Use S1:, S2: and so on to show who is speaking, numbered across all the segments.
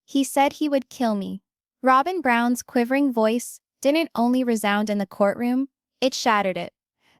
S1: He said he would kill me. Robyn Brown's quivering voice didn't only resound in the courtroom, it shattered it.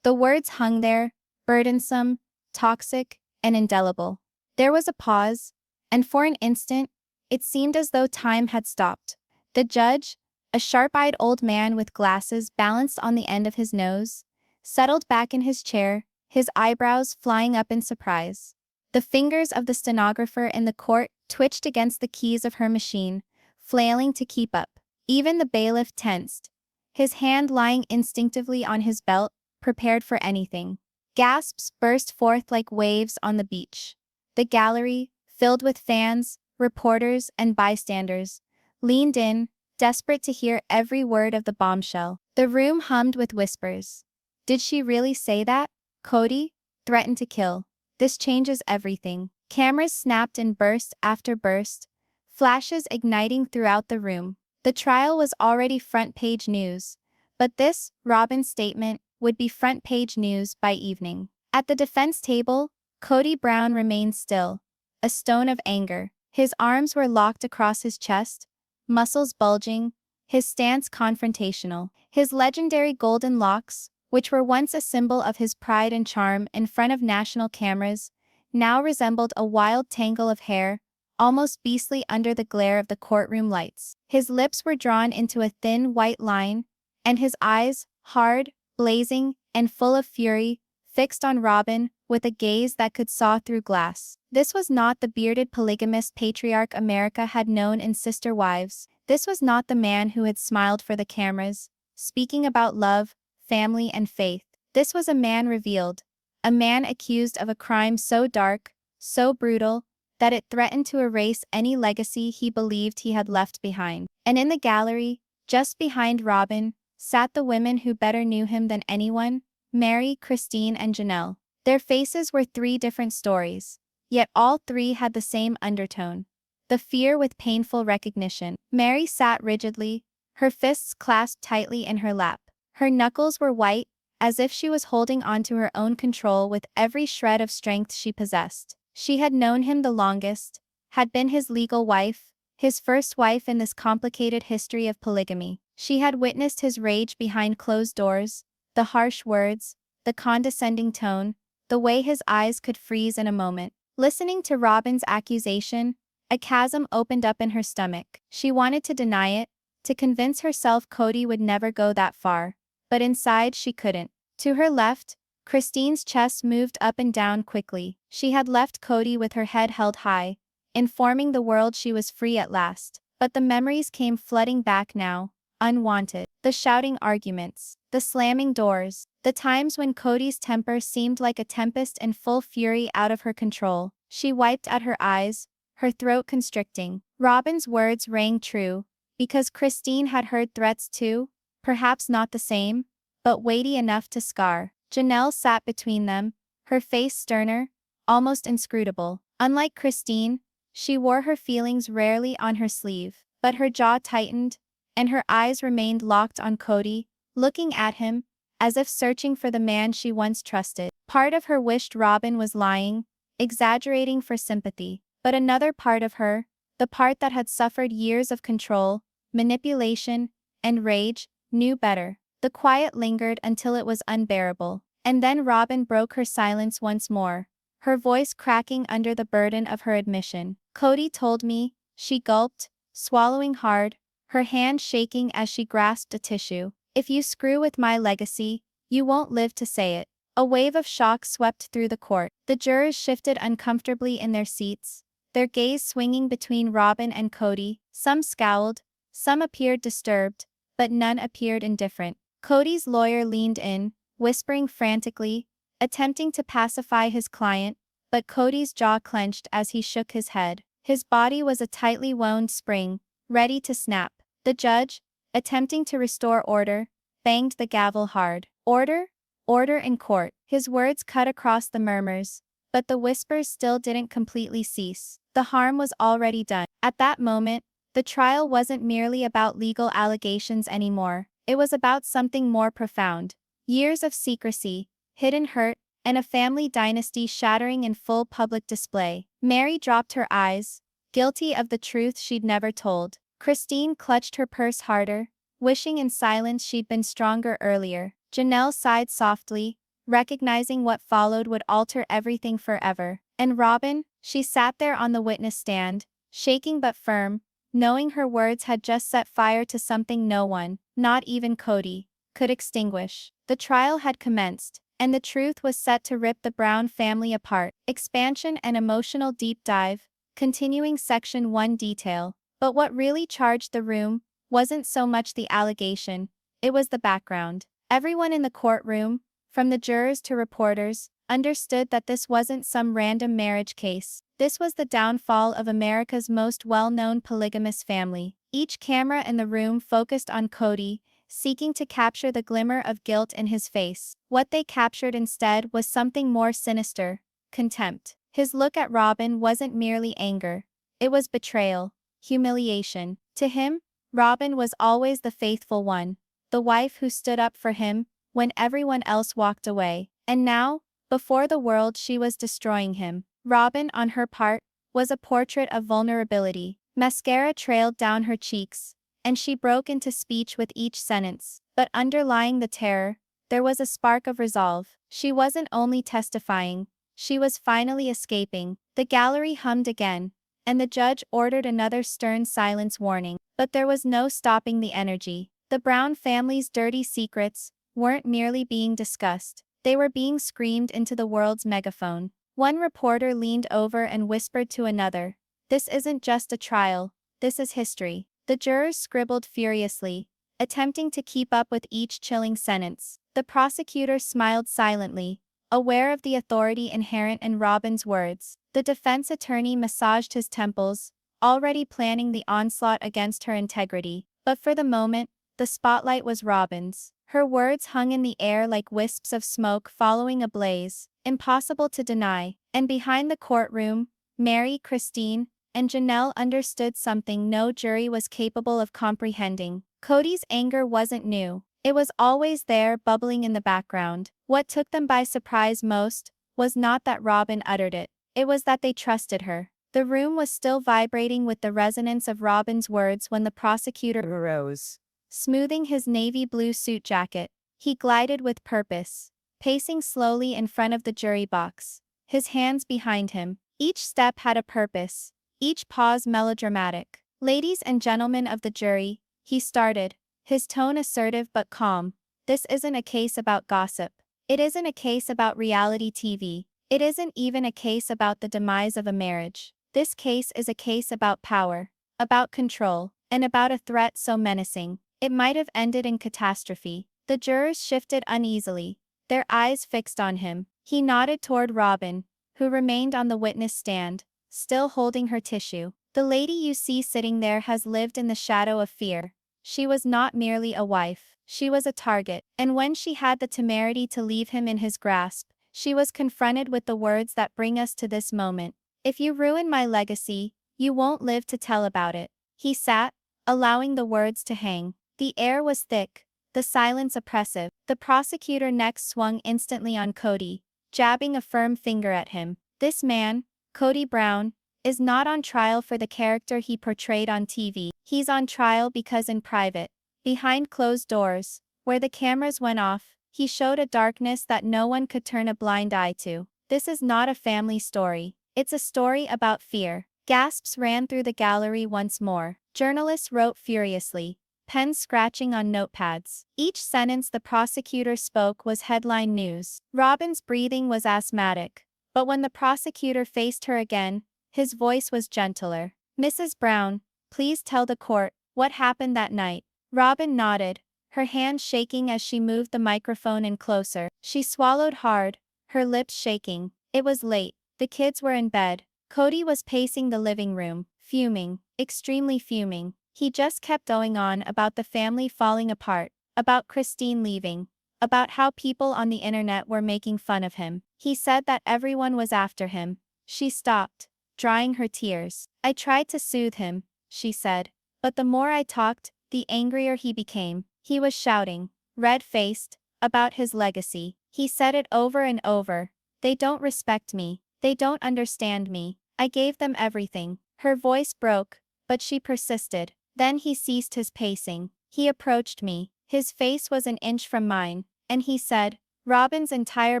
S1: The words hung there, burdensome, toxic, and indelible. There was a pause, and for an instant, it seemed as though time had stopped. The judge, a sharp-eyed old man with glasses balanced on the end of his nose, settled back in his chair, his eyebrows flying up in surprise. The fingers of the stenographer in the court twitched against the keys of her machine, flailing to keep up. Even the bailiff tensed, his hand lying instinctively on his belt, prepared for anything. Gasps burst forth like waves on the beach. The gallery, filled with fans, reporters, and bystanders, leaned in, desperate to hear every word of the bombshell. The room hummed with whispers. Did she really say that? Kody threatened to kill. This changes everything. Cameras snapped in burst after burst, flashes igniting throughout the room. The trial was already front-page news, but this, Robyn's statement, would be front-page news by evening. At the defense table, Kody Brown remained still, a stone of anger. His arms were locked across his chest, muscles bulging, his stance confrontational. His legendary golden locks, which were once a symbol of his pride and charm in front of national cameras, now resembled a wild tangle of hair, almost beastly under the glare of the courtroom lights. His lips were drawn into a thin white line, and his eyes, hard, blazing, and full of fury, fixed on Robyn with a gaze that could saw through glass. This was not the bearded polygamist patriarch America had known in Sister Wives. This was not the man who had smiled for the cameras, speaking about love, family, and faith. This was a man revealed, a man accused of a crime so dark, so brutal, that it threatened to erase any legacy he believed he had left behind. And in the gallery, just behind Robyn, sat the women who better knew him than anyone, Meri, Christine, and Janelle. Their faces were three different stories, yet all three had the same undertone: the fear with painful recognition. Meri sat rigidly, her fists clasped tightly in her lap. Her knuckles were white, as if she was holding onto her own control with every shred of strength she possessed. She had known him the longest, had been his legal wife, his first wife in this complicated history of polygamy. She had witnessed his rage behind closed doors, the harsh words, the condescending tone, the way his eyes could freeze in a moment. Listening to Robyn's accusation, a chasm opened up in her stomach. She wanted to deny it, to convince herself Kody would never go that far, but inside she couldn't. To her left, Christine's chest moved up and down quickly. She had left Kody with her head held high, informing the world she was free at last. But the memories came flooding back now, unwanted. The shouting arguments, the slamming doors, the times when Kody's temper seemed like a tempest in full fury out of her control. She wiped at her eyes, her throat constricting. Robyn's words rang true, because Christine had heard threats too, perhaps not the same, but weighty enough to scar. Janelle sat between them, her face sterner, almost inscrutable. Unlike Christine, she wore her feelings rarely on her sleeve, but her jaw tightened, and her eyes remained locked on Kody, looking at him, as if searching for the man she once trusted. Part of her wished Robyn was lying, exaggerating for sympathy, but another part of her, the part that had suffered years of control, manipulation, and rage, knew better. The quiet lingered until it was unbearable, and then Robyn broke her silence once more, her voice cracking under the burden of her admission. Kody told me, she gulped, swallowing hard, her hand shaking as she grasped a tissue. If you screw with my legacy, you won't live to say it. A wave of shock swept through the court. The jurors shifted uncomfortably in their seats, their gaze swinging between Robyn and Kody. Some scowled, some appeared disturbed, but none appeared indifferent. Kody's lawyer leaned in, whispering frantically, attempting to pacify his client, but Kody's jaw clenched as he shook his head. His body was a tightly wound spring, ready to snap. The judge, attempting to restore order, banged the gavel hard. Order? Order in court. His words cut across the murmurs, but the whispers still didn't completely cease. The harm was already done. At that moment, the trial wasn't merely about legal allegations anymore. It was about something more profound. Years of secrecy, hidden hurt, and a family dynasty shattering in full public display. Meri dropped her eyes, guilty of the truth she'd never told. Christine clutched her purse harder, wishing in silence she'd been stronger earlier. Janelle sighed softly, recognizing what followed would alter everything forever. And Robyn, she sat there on the witness stand, shaking but firm, knowing her words had just set fire to something no one, not even Kody, could extinguish. The trial had commenced, and the truth was set to rip the Brown family apart. Expansion and emotional deep dive, continuing Section 1 detail. But what really charged the room wasn't so much the allegation, it was the background. Everyone in the courtroom, from the jurors to reporters, understood that this wasn't some random marriage case. This was the downfall of America's most well-known polygamous family. Each camera in the room focused on Kody, seeking to capture the glimmer of guilt in his face. What they captured instead was something more sinister: contempt. His look at Robyn wasn't merely anger. It was betrayal, humiliation. To him, Robyn was always the faithful one, the wife who stood up for him when everyone else walked away. And now, before the world, she was destroying him. Robyn, on her part, was a portrait of vulnerability. Mascara trailed down her cheeks, and she broke into speech with each sentence. But underlying the terror, there was a spark of resolve. She wasn't only testifying, she was finally escaping. The gallery hummed again, and the judge ordered another stern silence warning. But there was no stopping the energy. The Brown family's dirty secrets weren't merely being discussed, they were being screamed into the world's megaphone. One reporter leaned over and whispered to another, "This isn't just a trial, this is history." The jurors scribbled furiously, attempting to keep up with each chilling sentence. The prosecutor smiled silently, aware of the authority inherent in Robyn's words. The defense attorney massaged his temples, already planning the onslaught against her integrity. But for the moment, the spotlight was Robyn's. Her words hung in the air like wisps of smoke following a blaze, impossible to deny. And behind the courtroom, Meri, Christine, and Janelle understood something no jury was capable of comprehending. Kody's anger wasn't new. It was always there, bubbling in the background. What took them by surprise most was not that Robyn uttered it. It was that they trusted her. The room was still vibrating with the resonance of Robyn's words when the prosecutor arose. Smoothing his navy blue suit jacket, he glided with purpose, pacing slowly in front of the jury box, his hands behind him. Each step had a purpose, each pause melodramatic. "Ladies and gentlemen of the jury," he started, his tone assertive but calm, "this isn't a case about gossip. It isn't a case about reality TV. It isn't even a case about the demise of a marriage. This case is a case about power, about control, and about a threat so menacing it might have ended in catastrophe." The jurors shifted uneasily, their eyes fixed on him. He nodded toward Robyn, who remained on the witness stand, still holding her tissue. "The lady you see sitting there has lived in the shadow of fear. She was not merely a wife, she was a target. And when she had the temerity to leave him in his grasp, she was confronted with the words that bring us to this moment. 'If you ruin my legacy, you won't live to tell about it.'" He sat, allowing the words to hang. The air was thick, the silence oppressive. The prosecutor next swung instantly on Kody, jabbing a firm finger at him. "This man, Kody Brown, is not on trial for the character he portrayed on TV. He's on trial because in private, behind closed doors, where the cameras went off, he showed a darkness that no one could turn a blind eye to. This is not a family story. It's a story about fear." Gasps ran through the gallery once more. Journalists wrote furiously, pens scratching on notepads. Each sentence the prosecutor spoke was headline news. Robyn's breathing was asthmatic, but when the prosecutor faced her again, his voice was gentler. "Mrs. Brown, please tell the court what happened that night." Robyn nodded, her hand shaking as she moved the microphone in closer. She swallowed hard, her lips shaking. "It was late. The kids were in bed. Kody was pacing the living room, fuming, extremely fuming. He just kept going on about the family falling apart, about Christine leaving, about how people on the internet were making fun of him. He said that everyone was after him." She stopped, drying her tears. "I tried to soothe him," she said, "but the more I talked, the angrier he became. He was shouting, red-faced, about his legacy. He said it over and over. 'They don't respect me. They don't understand me. I gave them everything. Her voice broke, but she persisted. Then he ceased his pacing. He approached me. His face was an inch from mine, and he said, Robyn's entire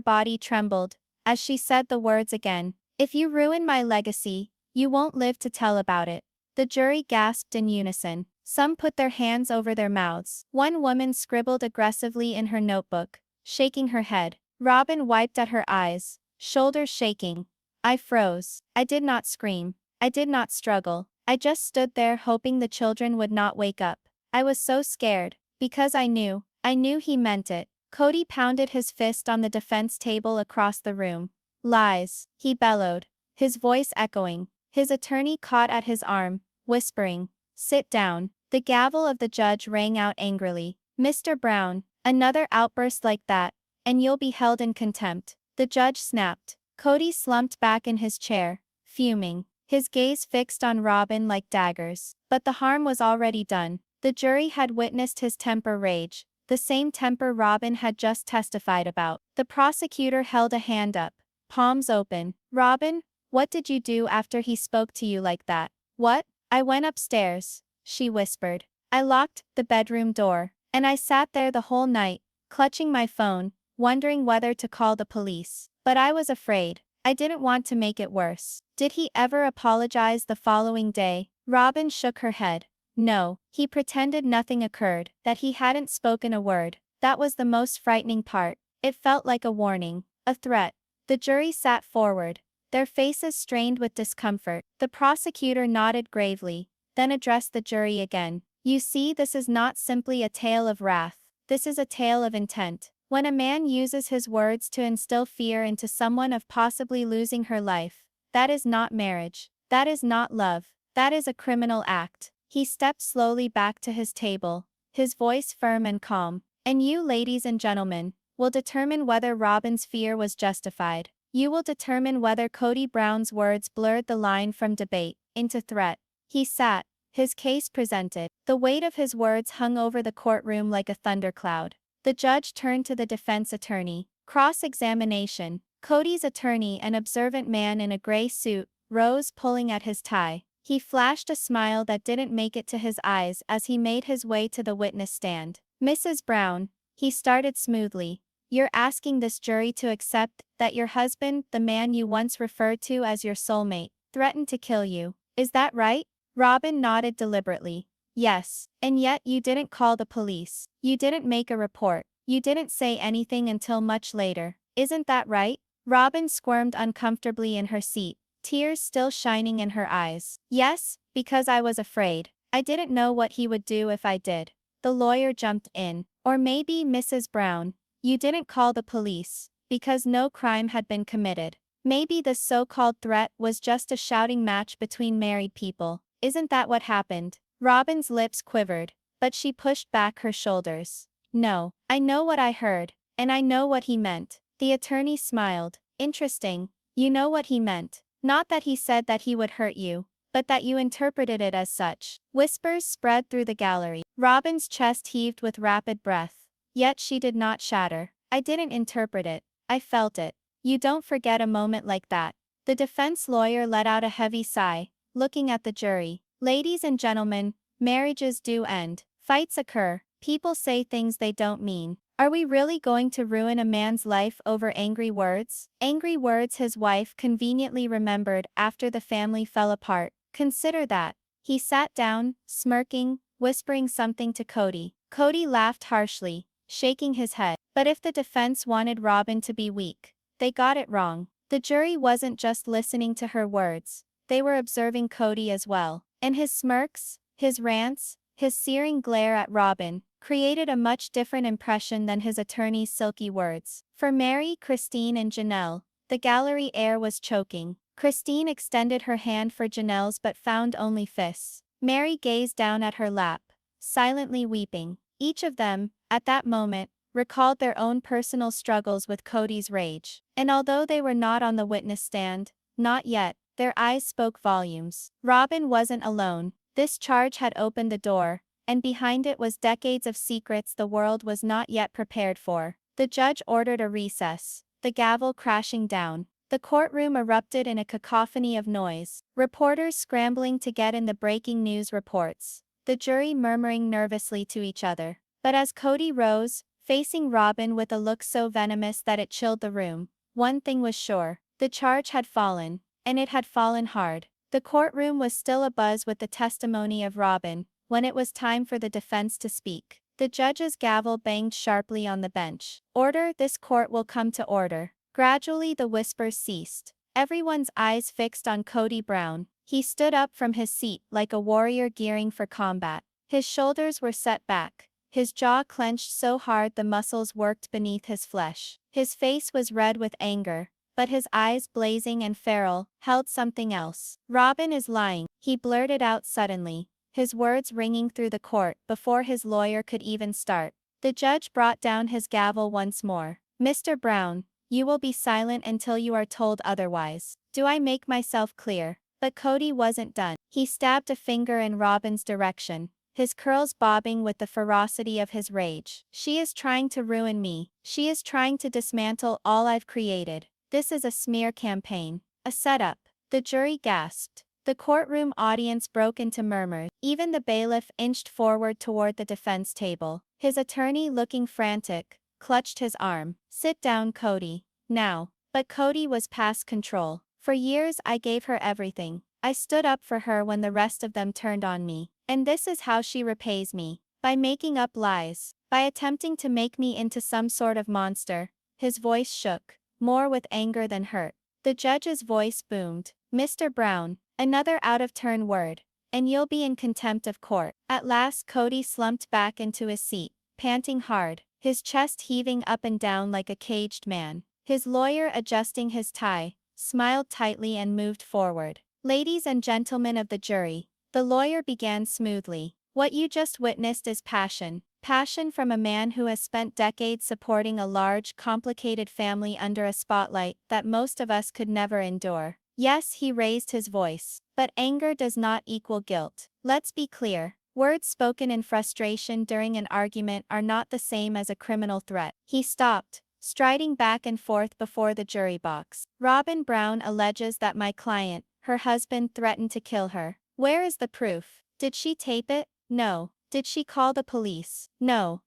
S1: body trembled as she said the words again. If you ruin my legacy, you won't live to tell about it. The jury gasped in unison. Some put their hands over their mouths. One woman scribbled aggressively in her notebook, shaking her head. Robyn wiped at her eyes, shoulders shaking. I froze. I did not scream. I did not struggle. I just stood there hoping the children would not wake up. I was so scared, because I knew he meant it. Kody pounded his fist on the defense table across the room. Lies, he bellowed, his voice echoing. His attorney caught at his arm, whispering, sit down. The gavel of the judge rang out angrily. Mr. Brown, another outburst like that, and you'll be held in contempt. The judge snapped. Kody slumped back in his chair, fuming, his gaze fixed on Robyn like daggers. But the harm was already done. The jury had witnessed his temper rage, the same temper Robyn had just testified about. The prosecutor held a hand up, palms open. Robyn, what did you do after he spoke to you like that? What? I went upstairs, she whispered. I locked the bedroom door, and I sat there the whole night, clutching my phone, wondering whether to call the police. But I was afraid. I didn't want to make it worse. Did he ever apologize the following day? Robyn shook her head. No, he pretended nothing occurred, that he hadn't spoken a word. That was the most frightening part. It felt like a warning, a threat. The jury sat forward, their faces strained with discomfort. The prosecutor nodded gravely, then addressed the jury again. You see, this is not simply a tale of wrath. This is a tale of intent. When a man uses his words to instill fear into someone of possibly losing her life, that is not marriage. That is not love. That is a criminal act. He stepped slowly back to his table, his voice firm and calm. And you, ladies and gentlemen, will determine whether Robyn's fear was justified. You will determine whether Kody Brown's words blurred the line from debate into threat. He sat, his case presented. The weight of his words hung over the courtroom like a thundercloud. The judge turned to the defense attorney. Cross-examination. Kody's attorney, an observant man in a gray suit, rose, pulling at his tie. He flashed a smile that didn't make it to his eyes as he made his way to the witness stand. Mrs. Brown, he started smoothly, you're asking this jury to accept that your husband, the man you once referred to as your soulmate, threatened to kill you. Is that right? Robyn nodded deliberately. Yes, and yet you didn't call the police. You didn't make a report. You didn't say anything until much later. Isn't that right? Robyn squirmed uncomfortably in her seat, tears still shining in her eyes. Yes, because I was afraid. I didn't know what he would do if I did. The lawyer jumped in. Or maybe, Mrs. Brown, you didn't call the police because no crime had been committed. Maybe this so-called threat was just a shouting match between married people. Isn't that what happened? Robyn's lips quivered, but she pushed back her shoulders. No, I know what I heard, and I know what he meant. The attorney smiled. Interesting. You know what he meant. Not that he said that he would hurt you, but that you interpreted it as such. Whispers spread through the gallery. Robyn's chest heaved with rapid breath. Yet she did not shatter. I didn't interpret it. I felt it. You don't forget a moment like that. The defense lawyer let out a heavy sigh, looking at the jury. Ladies and gentlemen, marriages do end. Fights occur. People say things they don't mean. Are we really going to ruin a man's life over angry words? Angry words his wife conveniently remembered after the family fell apart. Consider that. He sat down, smirking, whispering something to Kody. Kody laughed harshly, shaking his head. But if the defense wanted Robyn to be weak, they got it wrong. The jury wasn't just listening to her words. They were observing Kody as well. And his smirks, his rants, his searing glare at Robyn, created a much different impression than his attorney's silky words. For Meri, Christine and Janelle, the gallery air was choking. Christine extended her hand for Janelle's but found only fists. Meri gazed down at her lap, silently weeping. Each of them, at that moment, recalled their own personal struggles with Kody's rage. And although they were not on the witness stand, not yet, their eyes spoke volumes. Robyn wasn't alone. This charge had opened the door, and behind it was decades of secrets the world was not yet prepared for. The judge ordered a recess, the gavel crashing down. The courtroom erupted in a cacophony of noise, reporters scrambling to get in the breaking news reports, the jury murmuring nervously to each other. But as Kody rose, facing Robyn with a look so venomous that it chilled the room, one thing was sure: the charge had fallen, and it had fallen hard. The courtroom was still abuzz with the testimony of Robyn. When it was time for the defense to speak, the judge's gavel banged sharply on the bench. "Order, this court will come to order." Gradually the whispers ceased, everyone's eyes fixed on Kody Brown. He stood up from his seat like a warrior gearing for combat. His shoulders were set back, his jaw clenched so hard the muscles worked beneath his flesh. His face was red with anger, but his eyes, blazing and feral, held something else. "Robyn is lying," he blurted out suddenly, his words ringing through the court before his lawyer could even start. The judge brought down his gavel once more. "Mr. Brown, you will be silent until you are told otherwise. Do I make myself clear?" But Kody wasn't done. He stabbed a finger in Robyn's direction, his curls bobbing with the ferocity of his rage. "She is trying to ruin me. She is trying to dismantle all I've created. This is a smear campaign, a setup." The jury gasped. The courtroom audience broke into murmurs. Even the bailiff inched forward toward the defense table. His attorney, looking frantic, clutched his arm. "Sit down, Kody. Now." But Kody was past control. "For years I gave her everything. I stood up for her when the rest of them turned on me. And this is how she repays me. By making up lies. By attempting to make me into some sort of monster." His voice shook, more with anger than hurt. The judge's voice boomed. "Mr. Brown, another out-of-turn word, and you'll be in contempt of court." At last Kody slumped back into his seat, panting hard, his chest heaving up and down like a caged man. His lawyer, adjusting his tie, smiled tightly and moved forward. "Ladies and gentlemen of the jury," the lawyer began smoothly, "what you just witnessed is passion. Passion from a man who has spent decades supporting a large, complicated family under a spotlight that most of us could never endure." Yes, he raised his voice, but anger does not equal guilt. Let's be clear. Words spoken in frustration during an argument are not the same as a criminal threat. He stopped, striding back and forth before the jury box. "Robyn Brown alleges that my client, her husband, threatened to kill her. Where is the proof? Did she tape it? No. Did she call the police? No.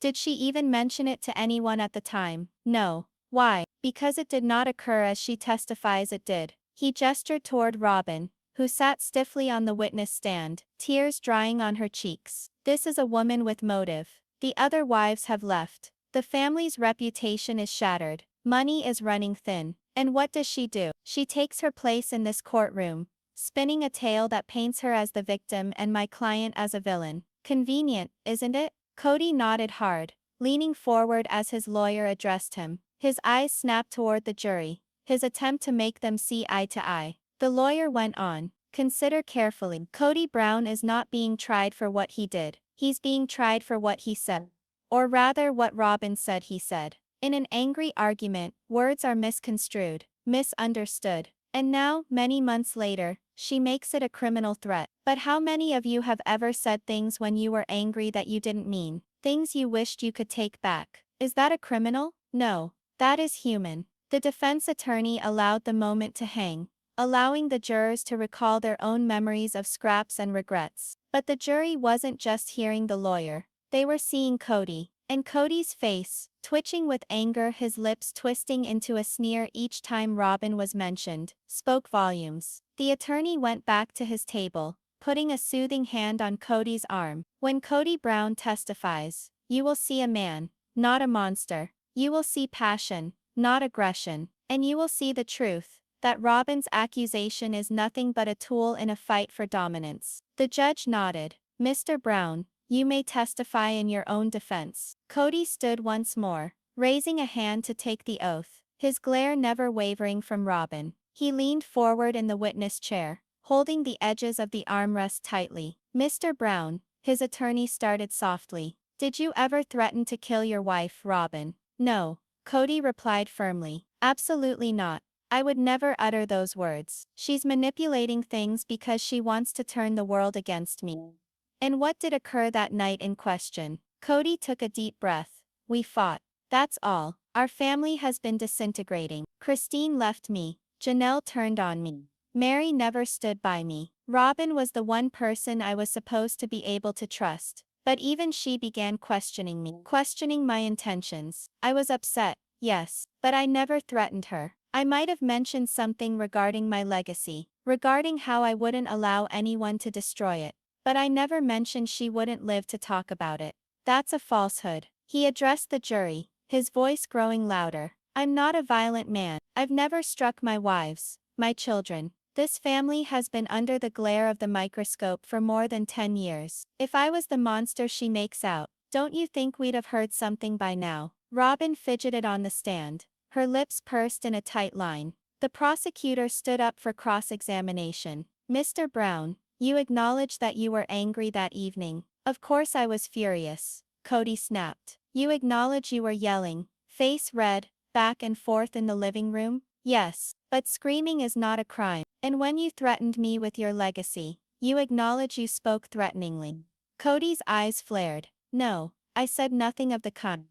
S1: Did she even mention it to anyone at the time? No. Why? Because it did not occur as she testifies it did." He gestured toward Robyn, who sat stiffly on the witness stand, tears drying on her cheeks. "This is a woman with motive. The other wives have left. The family's reputation is shattered. Money is running thin. And what does she do? She takes her place in this courtroom, spinning a tale that paints her as the victim and my client as a villain. Convenient, isn't it?" Kody nodded hard, leaning forward as his lawyer addressed him. His eyes snapped toward the jury, his attempt to make them see eye to eye. The lawyer went on, "Consider carefully. Kody Brown is not being tried for what he did. He's being tried for what he said. Or rather what Robyn said he said. In an angry argument, words are misconstrued, misunderstood. And now, many months later, she makes it a criminal threat. But how many of you have ever said things when you were angry that you didn't mean? Things you wished you could take back. Is that a criminal? No. That is human." The defense attorney allowed the moment to hang, allowing the jurors to recall their own memories of scraps and regrets. But the jury wasn't just hearing the lawyer. They were seeing Kody. And Kody's face, twitching with anger, his lips twisting into a sneer each time Robyn was mentioned, spoke volumes. The attorney went back to his table, putting a soothing hand on Kody's arm. "When Kody Brown testifies, you will see a man, not a monster. You will see passion, not aggression. And you will see the truth, that Robyn's accusation is nothing but a tool in a fight for dominance." The judge nodded. "Mr. Brown, you may testify in your own defense." Kody stood once more, raising a hand to take the oath, his glare never wavering from Robyn. He leaned forward in the witness chair, holding the edges of the armrest tightly. "Mr. Brown," his attorney started softly, "did you ever threaten to kill your wife, Robyn?" "No," Kody replied firmly. "Absolutely not. I would never utter those words. She's manipulating things because she wants to turn the world against me." "And what did occur that night in question?" Kody took a deep breath. "We fought. That's all. Our family has been disintegrating. Christine left me. Janelle turned on me. Meri never stood by me. Robyn was the one person I was supposed to be able to trust. But even she began questioning me, questioning my intentions. I was upset, yes, but I never threatened her. I might have mentioned something regarding my legacy, regarding how I wouldn't allow anyone to destroy it. But I never mentioned she wouldn't live to talk about it. That's a falsehood. He addressed the jury, his voice growing louder. I'm not a violent man. I've never struck my wives, my children. This family has been under the glare of the microscope for more than 10 years. If I was the monster she makes out, don't you think we'd have heard something by now? Robyn fidgeted on the stand, her lips pursed in a tight line. The prosecutor stood up for cross-examination. Mr. Brown, you acknowledge that you were angry that evening. Of course I was furious, Kody snapped. You acknowledge you were yelling, face red, back and forth in the living room? Yes, but screaming is not a crime. And when you threatened me with your legacy, you acknowledge you spoke threateningly. Kody's eyes flared. No, I said nothing of the kind.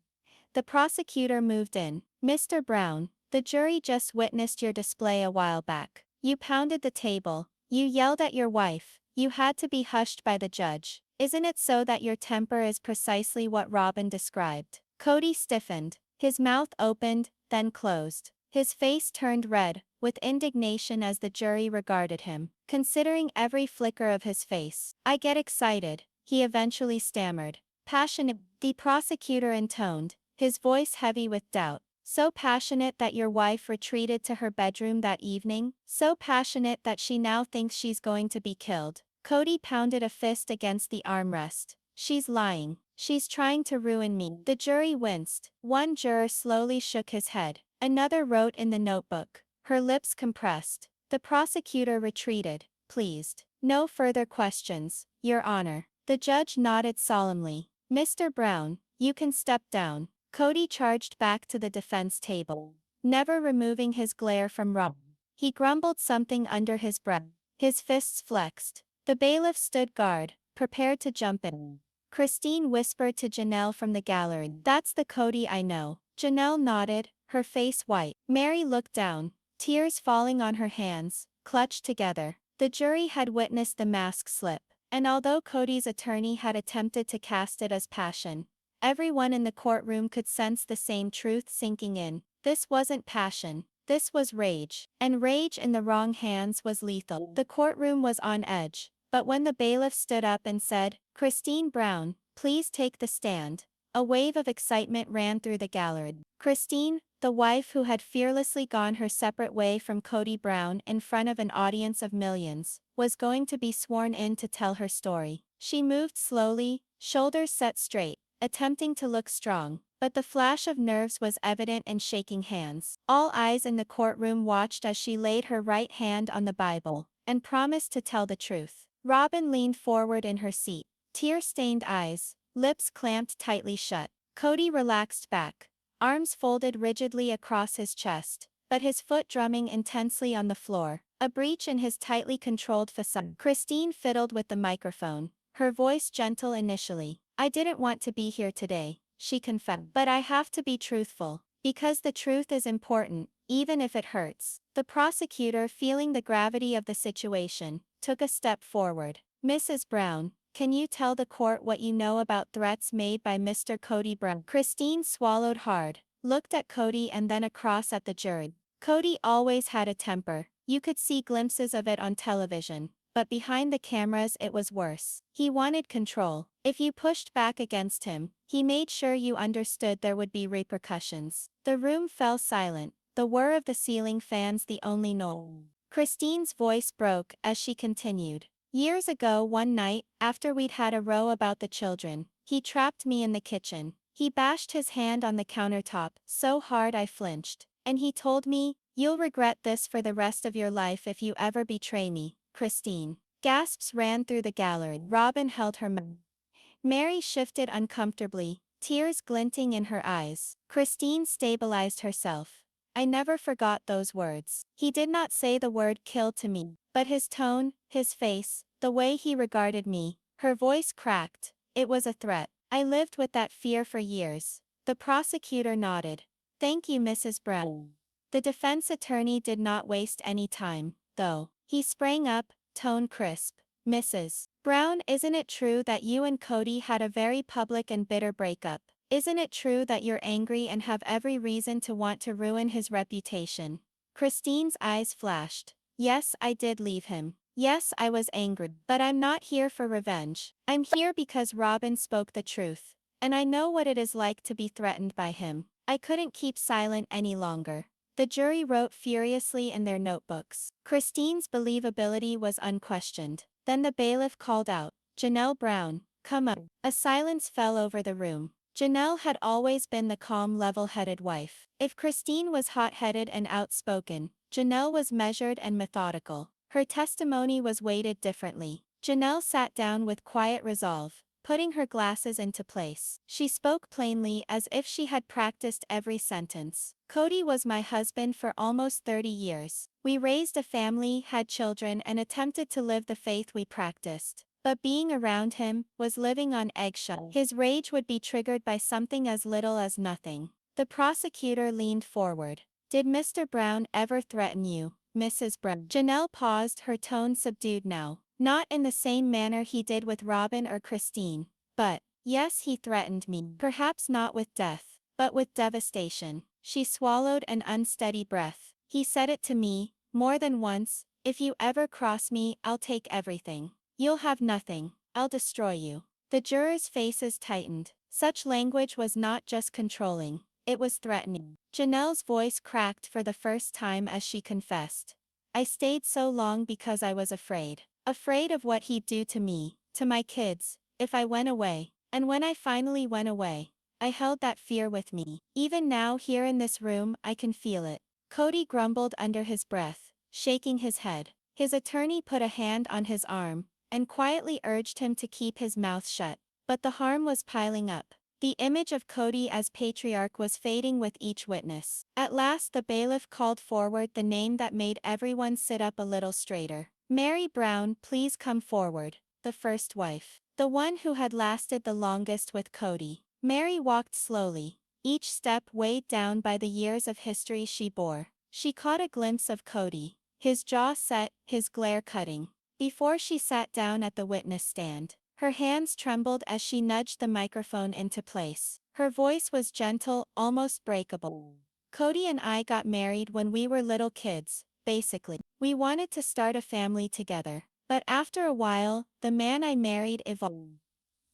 S1: The prosecutor moved in. Mr. Brown, the jury just witnessed your display a while back. You pounded the table. You yelled at your wife. You had to be hushed by the judge. Isn't it so that your temper is precisely what Robyn described? Kody stiffened. His mouth opened, then closed. His face turned red, with indignation as the jury regarded him, considering every flicker of his face. I get excited, he eventually stammered. Passionate, the prosecutor intoned, his voice heavy with doubt. So passionate that your wife retreated to her bedroom that evening? So passionate that she now thinks she's going to be killed. Kody pounded a fist against the armrest. She's lying. She's trying to ruin me. The jury winced. One juror slowly shook his head. Another wrote in the notebook. Her lips compressed. The prosecutor retreated, pleased. No further questions, Your Honor. The judge nodded solemnly. Mr. Brown, you can step down. Kody charged back to the defense table, never removing his glare from Robyn. He grumbled something under his breath. His fists flexed. The bailiff stood guard, prepared to jump in. Christine whispered to Janelle from the gallery. That's the Kody I know. Janelle nodded, her face white. Meri looked down, tears falling on her hands, clutched together. The jury had witnessed the mask slip, and although Kody's attorney had attempted to cast it as passion, everyone in the courtroom could sense the same truth sinking in. This wasn't passion, this was rage. And rage in the wrong hands was lethal. The courtroom was on edge, but when the bailiff stood up and said, Christine Brown, please take the stand, a wave of excitement ran through the gallery. Christine, the wife who had fearlessly gone her separate way from Kody Brown in front of an audience of millions, was going to be sworn in to tell her story. She moved slowly, shoulders set straight, attempting to look strong, but the flash of nerves was evident in shaking hands. All eyes in the courtroom watched as she laid her right hand on the Bible, and promised to tell the truth. Robyn leaned forward in her seat, tear-stained eyes, lips clamped tightly shut. Kody relaxed back, arms folded rigidly across his chest, but his foot drumming intensely on the floor, a breach in his tightly controlled facade. Christine fiddled with the microphone, her voice gentle initially. I didn't want to be here today, she confessed. But I have to be truthful, because the truth is important, even if it hurts. The prosecutor, feeling the gravity of the situation, took a step forward. Mrs. Brown, can you tell the court what you know about threats made by Mr. Kody Brown? Christine swallowed hard, looked at Kody and then across at the jury. Kody always had a temper. You could see glimpses of it on television, but behind the cameras it was worse. He wanted control. If you pushed back against him, he made sure you understood there would be repercussions. The room fell silent, the whir of the ceiling fans the only noise. Christine's voice broke as she continued. Years ago one night, after we'd had a row about the children, he trapped me in the kitchen. He bashed his hand on the countertop so hard I flinched, and he told me, you'll regret this for the rest of your life if you ever betray me, Christine. Gasps ran through the gallery. Robyn held her mouth. Meri shifted uncomfortably, tears glinting in her eyes. Christine stabilized herself. I never forgot those words. He did not say the word kill to me, but his tone, his face, the way he regarded me. Her voice cracked. It was a threat. I lived with that fear for years. The prosecutor nodded. Thank you, Mrs. Brown. The defense attorney did not waste any time, though. He sprang up, tone crisp. Mrs. Brown, isn't it true that you and Kody had a very public and bitter breakup? Isn't it true that you're angry and have every reason to want to ruin his reputation? Christine's eyes flashed. Yes, I did leave him. Yes, I was angry. But I'm not here for revenge. I'm here because Robyn spoke the truth. And I know what it is like to be threatened by him. I couldn't keep silent any longer. The jury wrote furiously in their notebooks. Christine's believability was unquestioned. Then the bailiff called out, "Janelle Brown, come up." A silence fell over the room. Janelle had always been the calm, level-headed wife. If Christine was hot-headed and outspoken, Janelle was measured and methodical. Her testimony was weighted differently. Janelle sat down with quiet resolve, putting her glasses into place. She spoke plainly as if she had practiced every sentence. Kody was my husband for almost 30 years. We raised a family, had children, and attempted to live the faith we practiced. But being around him was living on eggshells. His rage would be triggered by something as little as nothing. The prosecutor leaned forward. Did Mr. Brown ever threaten you, Mrs. Brown? Janelle paused, her tone subdued now. Not in the same manner he did with Robyn or Christine. But, yes, he threatened me. Perhaps not with death, but with devastation. She swallowed an unsteady breath. He said it to me, more than once. If you ever cross me, I'll take everything. You'll have nothing. I'll destroy you. The jurors' faces tightened. Such language was not just controlling, it was threatening. Janelle's voice cracked for the first time as she confessed. I stayed so long because I was afraid. Afraid of what he'd do to me, to my kids, if I went away. And when I finally went away, I held that fear with me. Even now here in this room, I can feel it. Kody grumbled under his breath, shaking his head. His attorney put a hand on his arm and quietly urged him to keep his mouth shut. But the harm was piling up. The image of Kody as patriarch was fading with each witness. At last the bailiff called forward the name that made everyone sit up a little straighter. Meri Brown, please come forward, the first wife. The one who had lasted the longest with Kody. Meri walked slowly, each step weighed down by the years of history she bore. She caught a glimpse of Kody, his jaw set, his glare cutting. Before she sat down at the witness stand, her hands trembled as she nudged the microphone into place. Her voice was gentle, almost breakable. Kody and I got married when we were little kids, basically. We wanted to start a family together. But after a while, the man I married evolved.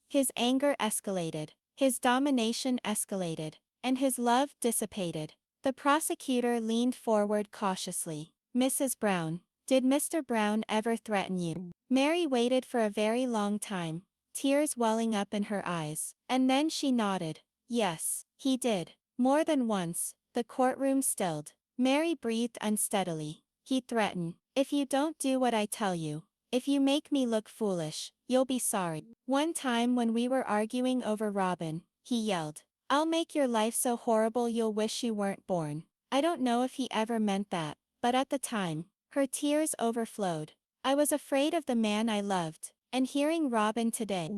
S1: His anger escalated, his domination escalated, and his love dissipated. The prosecutor leaned forward cautiously. Mrs. Brown, did Mr. Brown ever threaten you? Meri waited for a very long time, tears welling up in her eyes. And then she nodded. Yes, he did. More than once. The courtroom stilled. Meri breathed unsteadily. He threatened. If you don't do what I tell you, if you make me look foolish, you'll be sorry. One time when we were arguing over Robyn, he yelled, "I'll make your life so horrible you'll wish you weren't born." I don't know if he ever meant that, but at the time, her tears overflowed. I was afraid of the man I loved, and hearing Robyn today,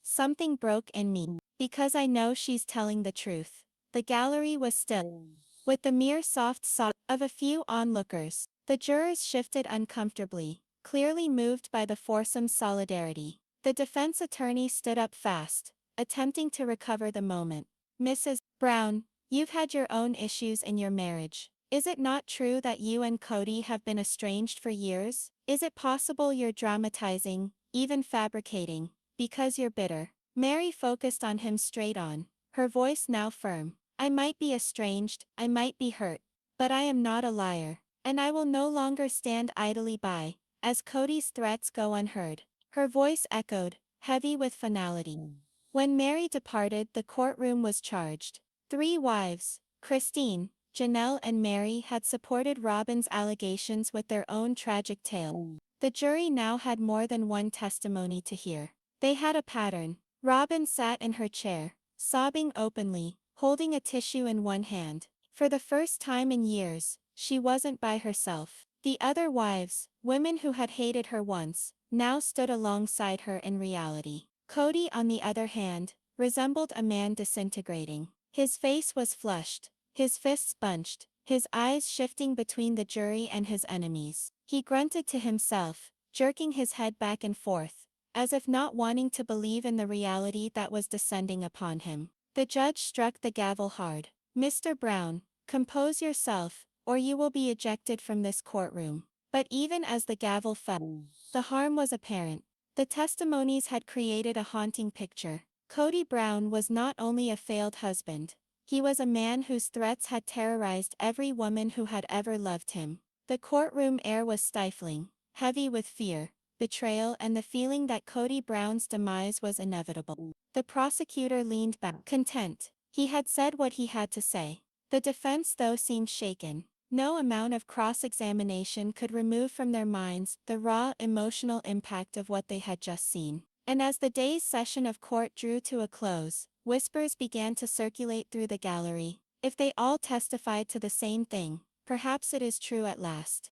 S1: something broke in me. Because I know she's telling the truth. The gallery was still, with the mere soft sob of a few onlookers. The jurors shifted uncomfortably, clearly moved by the foursome solidarity. The defense attorney stood up fast, attempting to recover the moment. Mrs. Brown, you've had your own issues in your marriage. Is it not true that you and Kody have been estranged for years? Is it possible you're dramatizing, even fabricating, because you're bitter? Meri focused on him straight on, her voice now firm. I might be estranged, I might be hurt, but I am not a liar, and I will no longer stand idly by, as Kody's threats go unheard. Her voice echoed, heavy with finality. When Meri departed, the courtroom was charged. 3 wives, Christine, Janelle and Meri, had supported Robyn's allegations with their own tragic tale. The jury now had more than one testimony to hear. They had a pattern. Robyn sat in her chair, sobbing openly, holding a tissue in one hand. For the first time in years, she wasn't by herself. The other wives, women who had hated her once, now stood alongside her in reality. Kody, on the other hand, resembled a man disintegrating. His face was flushed,
S2: his fists bunched, his eyes shifting between the jury and his enemies. He grunted to himself, jerking his head back and forth, as if not wanting to believe in the reality that was descending upon him. The judge struck the gavel hard. "Mr. Brown, compose yourself, or you will be ejected from this courtroom." But even as the gavel fell, the harm was apparent. The testimonies had created a haunting picture. Kody Brown was not only a failed husband, he was a man whose threats had terrorized every woman who had ever loved him. The courtroom air was stifling, heavy with fear, betrayal, and the feeling that Kody Brown's demise was inevitable. The prosecutor leaned back, content. He had said what he had to say. The defense, though, seemed shaken. No amount of cross-examination could remove from their minds the raw emotional impact of what they had just seen. And as the day's session of court drew to a close, whispers began to circulate through the gallery. If they all testified to the same thing, perhaps it is true at last.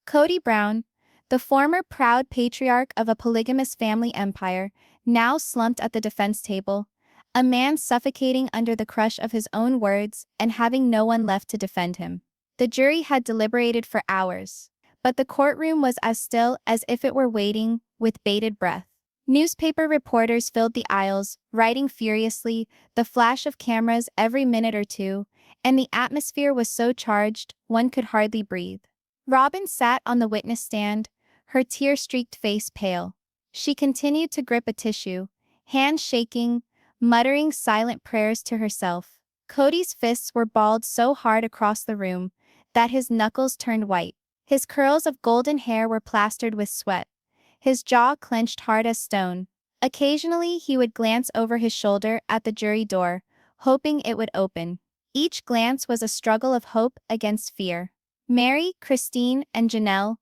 S1: Kody Brown, the former proud patriarch of a polygamous family empire, now slumped at the defense table, a man suffocating under the crush of his own words and having no one left to defend him. The jury had deliberated for hours, but the courtroom was as still as if it were waiting, with bated breath. Newspaper reporters filled the aisles, writing furiously, the flash of cameras every minute or two, and the atmosphere was so charged one could hardly breathe. Robyn sat on the witness stand, her tear-streaked face pale. She continued to grip a tissue, hands shaking, muttering silent prayers to herself. Kody's fists were balled so hard across the room that his knuckles turned white. His curls of golden hair were plastered with sweat. His jaw clenched hard as stone. Occasionally he would glance over his shoulder at the jury door, hoping it would open. Each glance was a struggle of hope against fear. Meri, Christine, and Janelle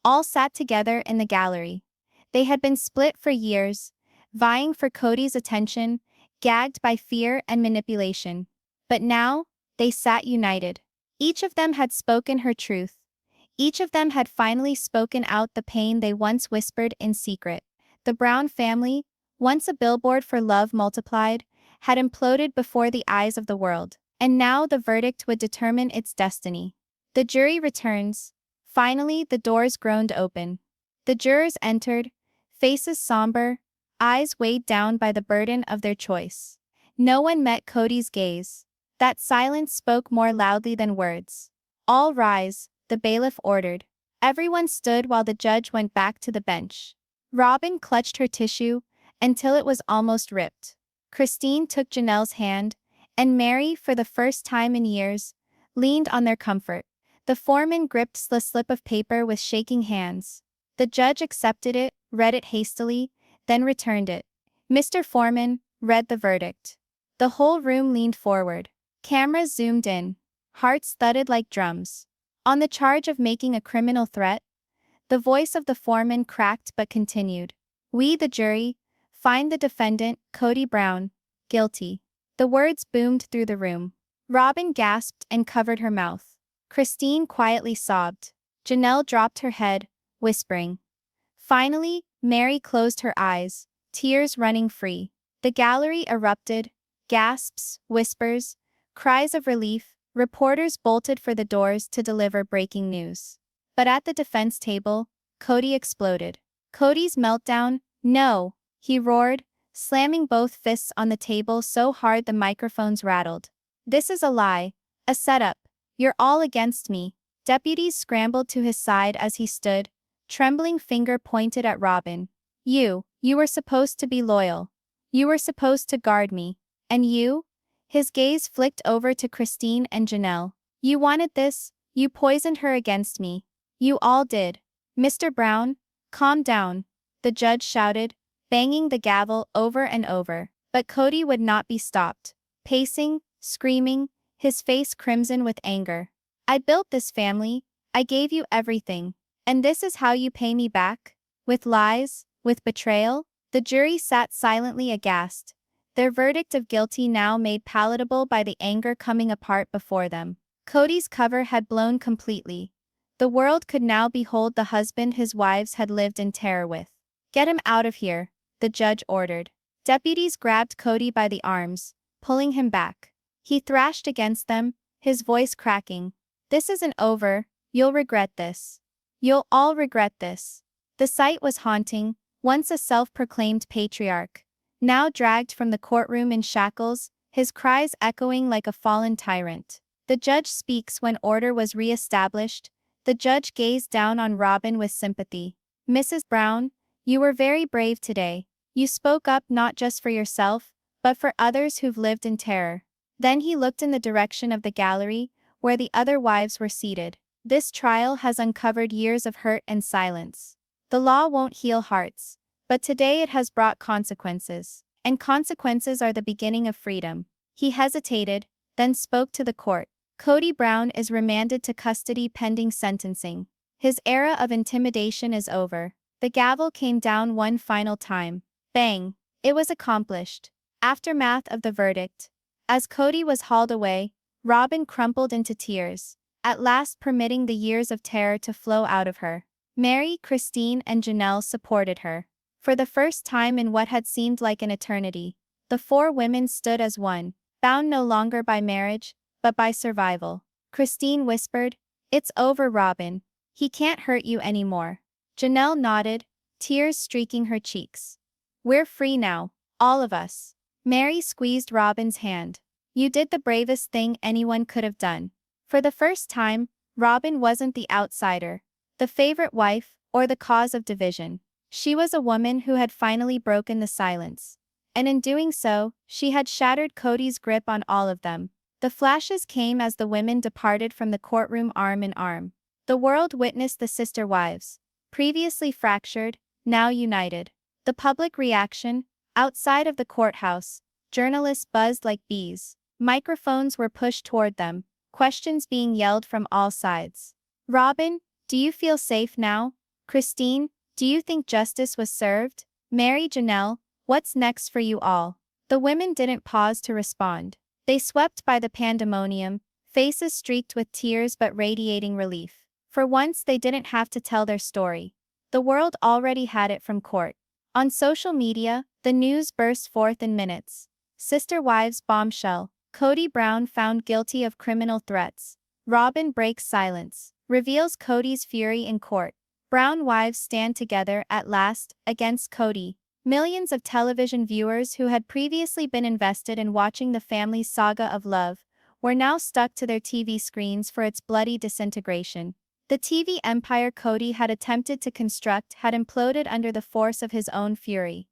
S1: all sat together in the gallery. They had been split for years, vying for Kody's attention, gagged by fear and manipulation. But now, they sat united. Each of them had spoken her truth. Each of them had finally spoken out the pain they once whispered in secret. The Brown family, once a billboard for love multiplied, had imploded before the eyes of the world, and now the verdict would determine its destiny. The jury returns. Finally, the doors groaned open. The jurors entered, faces somber, eyes weighed down by the burden of their choice. No one met Kody's gaze. That silence spoke more loudly than words. "All rise," the bailiff ordered. Everyone stood while the judge went back to the bench. Robyn clutched her tissue until it was almost ripped. Christine took Janelle's hand, and Meri, for the first time in years, leaned on their comfort. The foreman gripped the slip of paper with shaking hands. The judge accepted it, read it hastily, then returned it. "Mr. Foreman," read the verdict. The whole room leaned forward. Cameras zoomed in. Hearts thudded like drums. On the charge of making a criminal threat, the voice of the foreman cracked but continued. "We, the jury, find the defendant, Kody Brown, guilty." The words boomed through the room. Robyn gasped and covered her mouth. Christine quietly sobbed. Janelle dropped her head, whispering. Finally, Meri closed her eyes, tears running free. The gallery erupted, gasps, whispers, cries of relief. Reporters bolted for the doors to deliver breaking news. But at the defense table, Kody exploded. Kody's meltdown, "No!" he roared, slamming both fists on the table so hard the microphones rattled. "This is a lie, a setup. You're all against me." Deputies scrambled to his side as he stood, trembling finger pointed at Robyn. You were supposed to be loyal. You were supposed to guard me. And you?" His gaze flicked over to Christine and Janelle. "You wanted this, you poisoned her against me. You all did." "Mr. Brown, calm down," the judge shouted, banging the gavel over and over. But Kody would not be stopped. Pacing, screaming, his face crimson with anger. "I built this family, I gave you everything. And this is how you pay me back? With lies, with betrayal?" The jury sat silently aghast, their verdict of guilty now made palatable by the anger coming apart before them. Kody's cover had blown completely. The world could now behold the husband his wives had lived in terror with. "Get him out of here," the judge ordered. Deputies grabbed Kody by the arms, pulling him back. He thrashed against them, his voice cracking. This isn't over, you'll regret this. You'll all regret this. The sight was haunting, once a self-proclaimed patriarch. Now dragged from the courtroom in shackles, his cries echoing like a fallen tyrant. The judge speaks when order was re-established. The judge gazed down on Robyn with sympathy. Mrs. Brown, you were very brave today. You spoke up not just for yourself, but for others who've lived in terror. Then he looked in the direction of the gallery, where the other wives were seated. This trial has uncovered years of hurt and silence. The law won't heal hearts, but today it has brought consequences. And consequences are the beginning of freedom. He hesitated, then spoke to the court. Kody Brown is remanded to custody pending sentencing. His era of intimidation is over. The gavel came down one final time. Bang! It was accomplished. Aftermath of the verdict. As Kody was hauled away, Robyn crumpled into tears, at last permitting the years of terror to flow out of her. Meri, Christine, and Janelle supported her. For the first time in what had seemed like an eternity, the four women stood as one, bound no longer by marriage, but by survival. Christine whispered, "It's over, Robyn. He can't hurt you anymore." Janelle nodded, tears streaking her cheeks. "We're free now, all of us." Meri squeezed Robyn's hand. "You did the bravest thing anyone could have done." For the first time, Robyn wasn't the outsider, the favorite wife, or the cause of division. She was a woman who had finally broken the silence. And in doing so, she had shattered Kody's grip on all of them. The flashes came as the women departed from the courtroom arm in arm. The world witnessed the sister wives, previously fractured, now united. The public reaction, outside of the courthouse, journalists buzzed like bees. Microphones were pushed toward them, questions being yelled from all sides. "Robyn, do you feel safe now? Christine, do you think justice was served? Meri, Janelle, what's next for you all?" The women didn't pause to respond. They swept by the pandemonium, faces streaked with tears but radiating relief. For once they didn't have to tell their story. The world already had it from court. On social media, the news burst forth in minutes. Sister wives bombshell. Kody Brown found guilty of criminal threats. Robyn breaks silence, reveals Kody's fury in court. Brown wives stand together at last, against Kody. Millions of television viewers who had previously been invested in watching the family's saga of love were now stuck to their TV screens for its bloody disintegration. The TV empire Kody had attempted to construct had imploded under the force of his own fury.